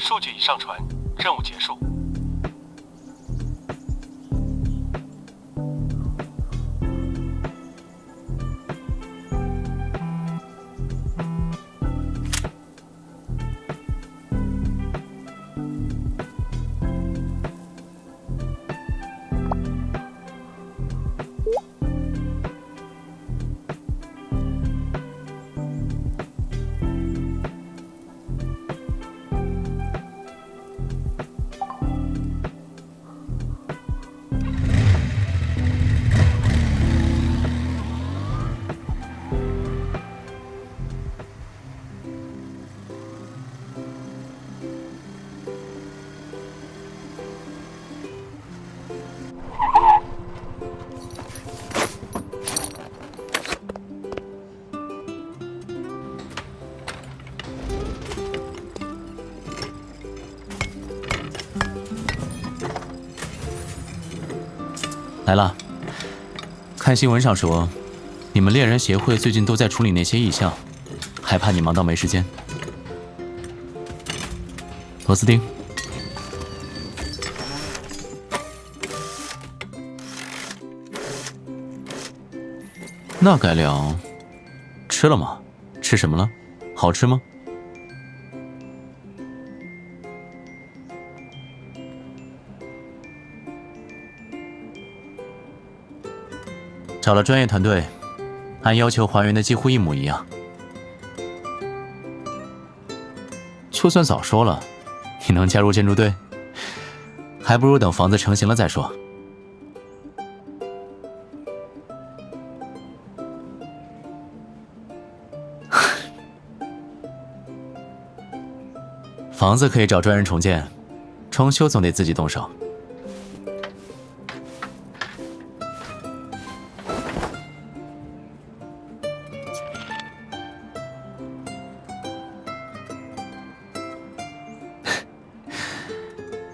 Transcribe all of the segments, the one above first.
数据已上传，任务结束。来了，看新闻上说，你们猎人协会最近都在处理那些异象，害怕你忙到没时间。螺丝钉，那改良吃了吗？吃什么了？好吃吗？找了专业团队，按要求还原的几乎一模一样。就算早说了，你能加入建筑队，还不如等房子成型了再说。房子可以找专人重建，装修总得自己动手。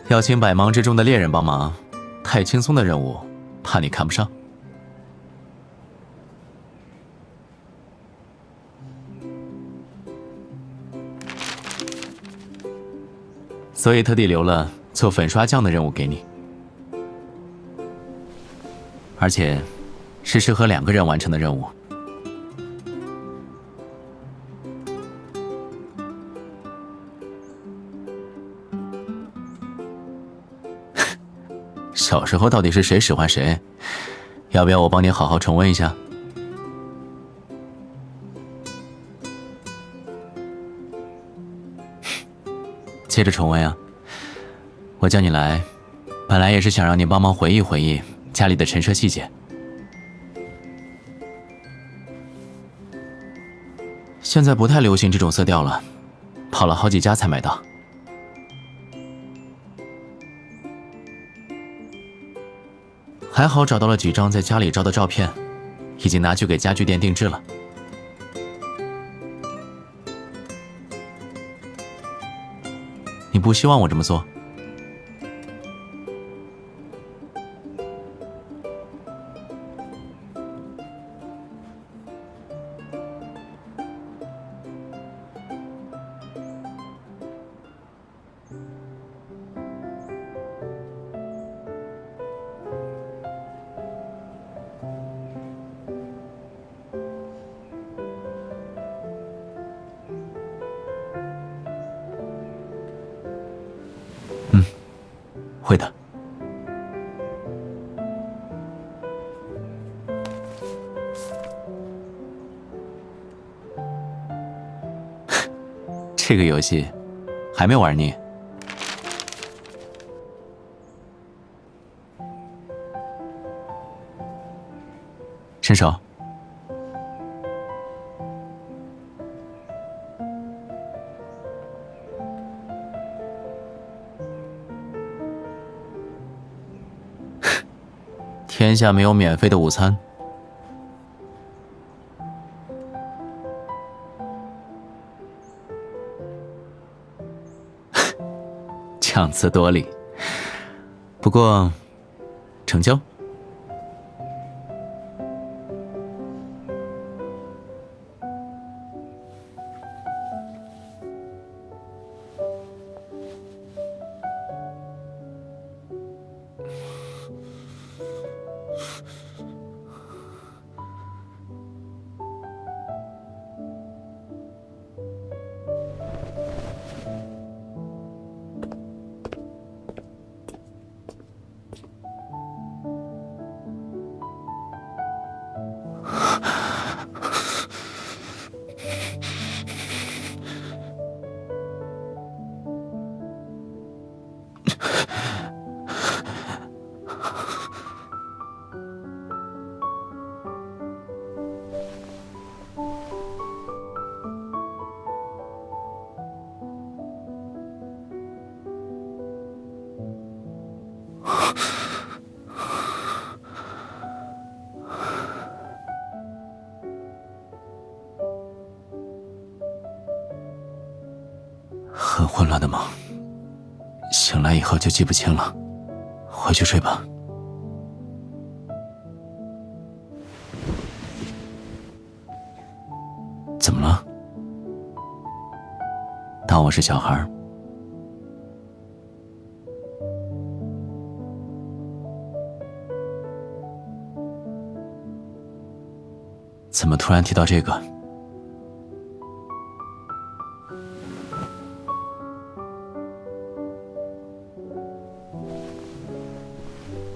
要请百忙之中的猎人帮忙，太轻松的任务，怕你看不上。所以特地留了做粉刷匠的任务给你，而且是适合2个人完成的任务。小时候到底是谁使唤谁？要不要我帮你好好重温一下？接着重温啊！我叫你来，本来也是想让你帮忙回忆回忆家里的陈设细节。现在不太流行这种色调了，跑了好几家才买到。还好找到了几张在家里照的照片，已经拿去给家具店定制了。你不希望我这么做？会的。这个游戏还没玩腻。伸手。天下没有免费的午餐。强词夺理。不过，成交。很混乱的梦，醒来以后就记不清了。回去睡吧。怎么了？当我是小孩？怎么突然提到这个？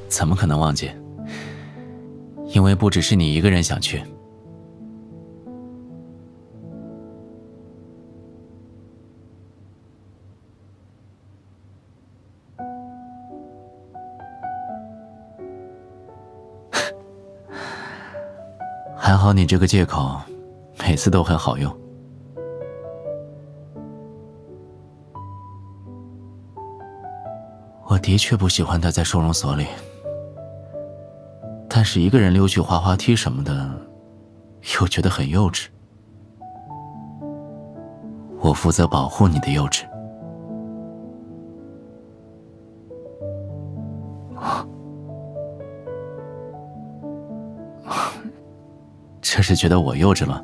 怎么可能忘记？因为不只是你一个人想去。还好你这个借口每次都很好用。我的确不喜欢待在收容所里，但是一个人溜去滑滑梯什么的又觉得很幼稚。我负责保护你的幼稚。这是觉得我幼稚了？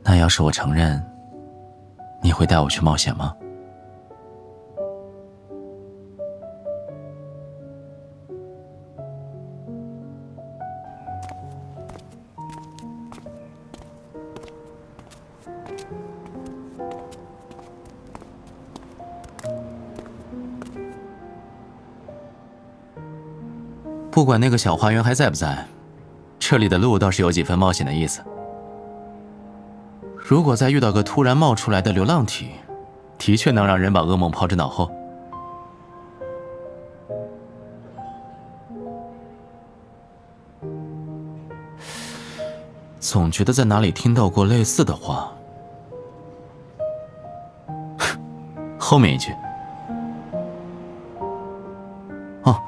那要是我承认，你会带我去冒险吗？不管那个小花园还在不在，这里的路倒是有几分冒险的意思。如果再遇到个突然冒出来的流浪体，的确能让人把噩梦抛之脑后。总觉得在哪里听到过类似的话。后面一句，哦，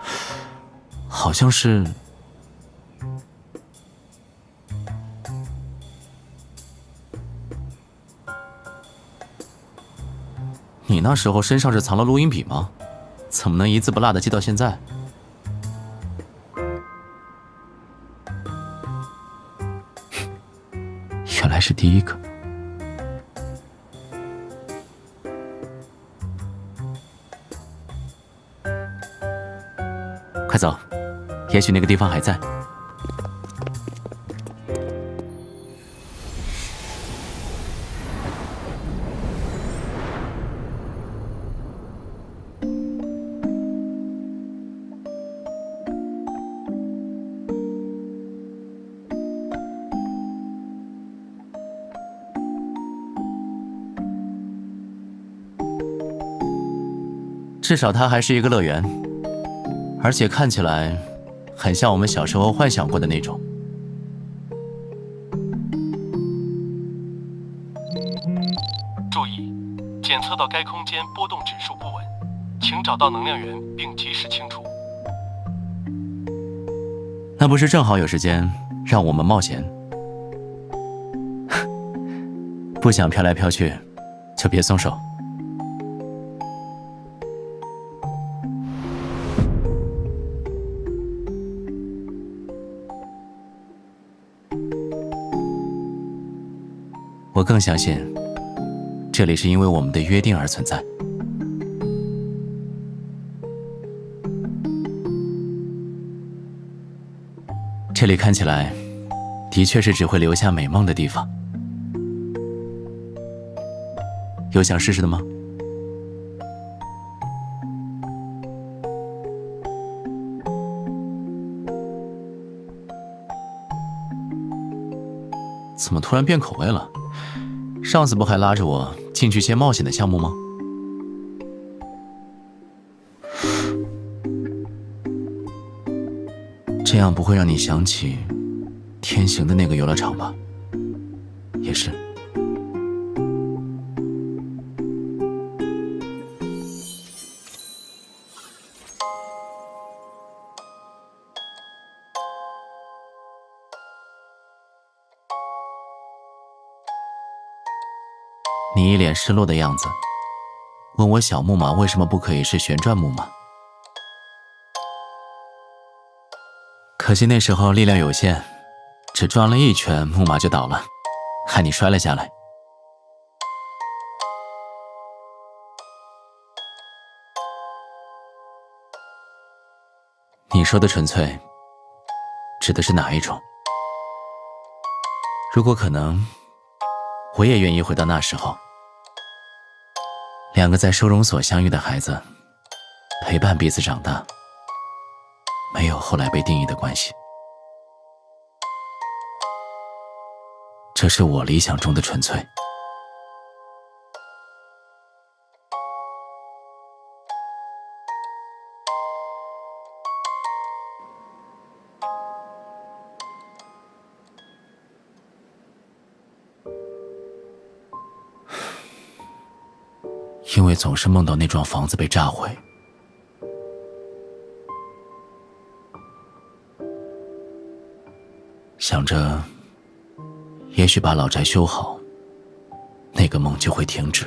好像是你那时候身上是藏了录音笔吗？怎么能一字不落的记到现在？原来是第一个。快走，也许那个地方还在。至少它还是一个乐园，而且看起来很像我们小时候幻想过的那种。注意，检测到该空间波动指数不稳，请找到能量源并及时清除。那不是正好有时间让我们冒险？不想飘来飘去，就别松手。我更相信，这里是因为我们的约定而存在。这里看起来，的确是只会留下美梦的地方。有想试试的吗？怎么突然变口味了？上次不还拉着我进去些冒险的项目吗？这样不会让你想起天行的那个游乐场吧？也是。你一脸失落的样子，问我小木马为什么不可以是旋转木马。可惜那时候力量有限，只转了一圈，木马就倒了，害你摔了下来。你说的纯粹，指的是哪一种？如果可能，我也愿意回到那时候，两个在收容所相遇的孩子，陪伴彼此长大，没有后来被定义的关系。这是我理想中的纯粹。因为总是梦到那幢房子被炸毁，想着也许把老宅修好，那个梦就会停止。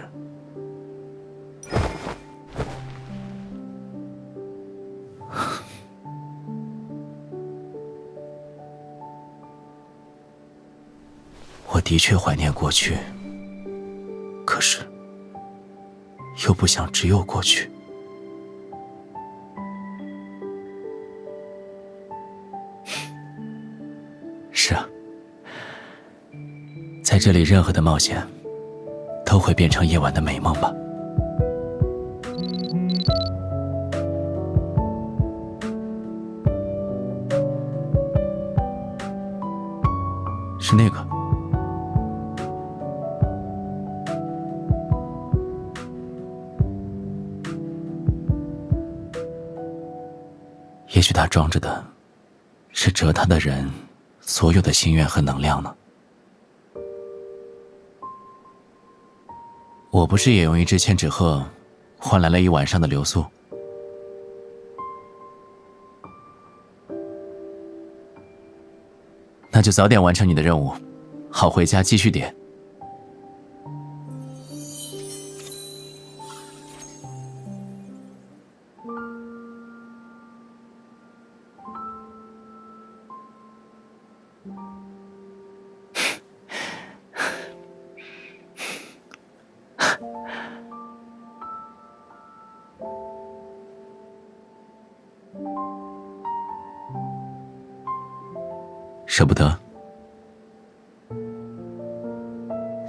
我的确怀念过去，可是又不想只有过去。是啊，在这里任何的冒险都会变成夜晚的美梦吧。是那个。也许他装着的是折他的人所有的心愿和能量呢。我不是也用一只千纸鹤换来了一晚上的留宿？那就早点完成你的任务，好回家继续点。舍不得。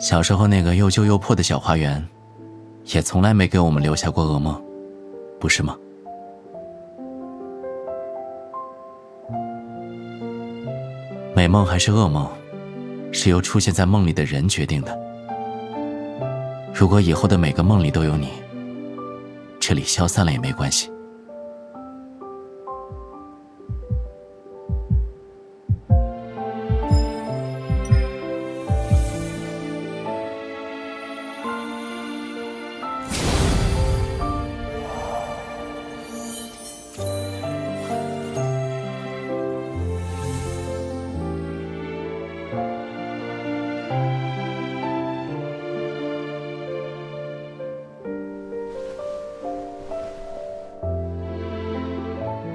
小时候那个又旧又破的小花园，也从来没给我们留下过噩梦，不是吗？美梦还是噩梦，是由出现在梦里的人决定的。如果以后的每个梦里都有你，这里消散了也没关系。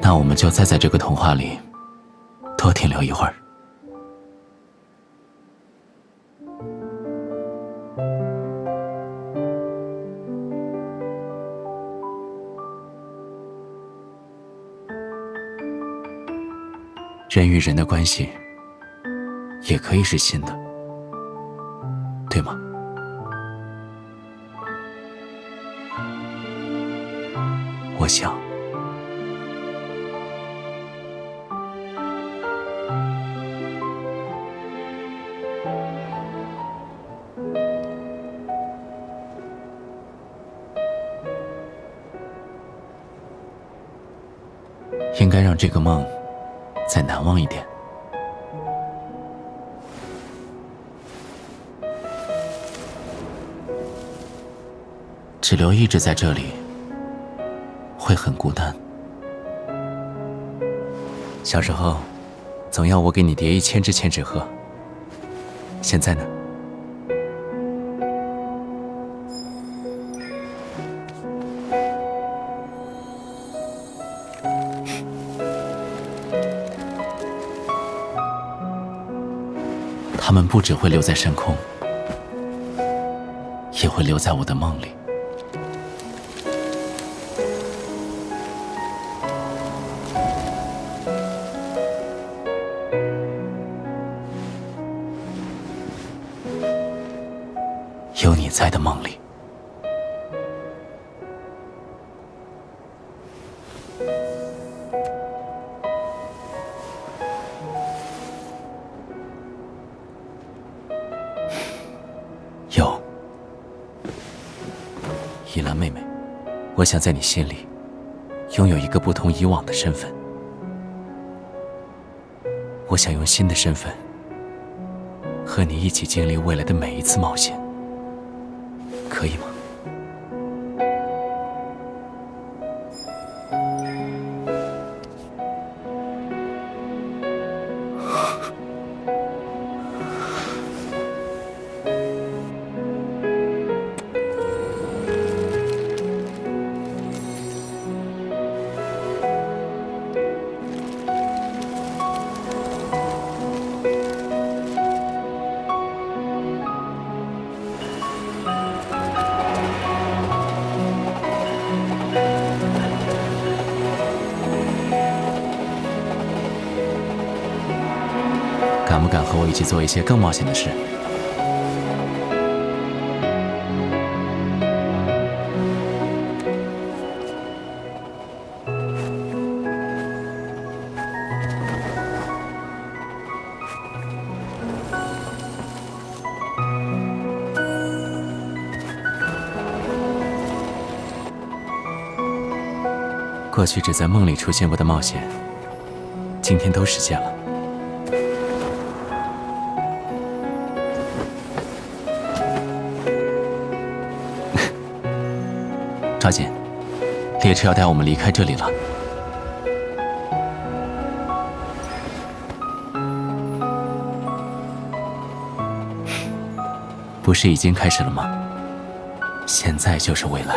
那我们就再在这个童话里多停留一会儿。人与人的关系也可以是新的，对吗？我想。应该让这个梦再难忘一点。只留一直在这里，会很孤单。小时候，总要我给你叠1000只千纸鹤。现在呢？他们不只会留在深空，也会留在我的梦里。有你在的梦里。有，依兰妹妹，我想在你心里拥有一个不同以往的身份。我想用新的身份和你一起经历未来的每一次冒险，可以吗？敢不敢和我一起做一些更冒险的事？过去只在梦里出现过的冒险，今天都实现了。抓紧，列车要带我们离开这里了。不是已经开始了吗？现在就是未来。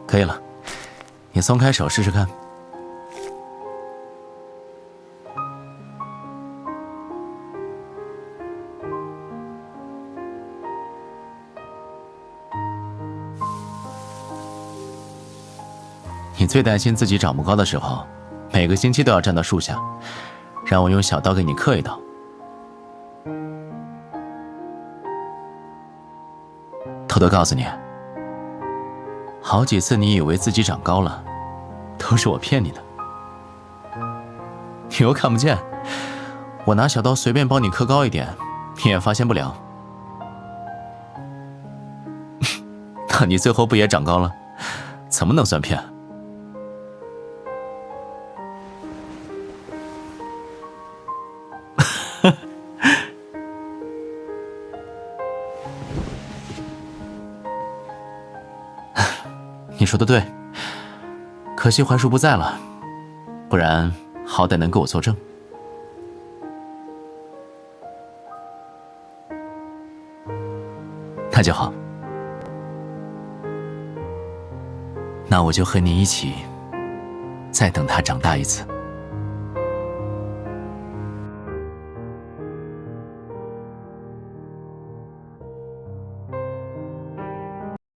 可以了，你松开手试试看。你最担心自己长不高的时候，每个星期都要站到树下，让我用小刀给你刻一刀。偷偷告诉你，好几次你以为自己长高了，都是我骗你的。你又看不见，我拿小刀随便帮你刻高一点，你也发现不了。那你最后不也长高了？怎么能算骗？你说的对，可惜槐树不在了，不然好歹能给我作证。那就好，那我就和你一起，再等他长大一次。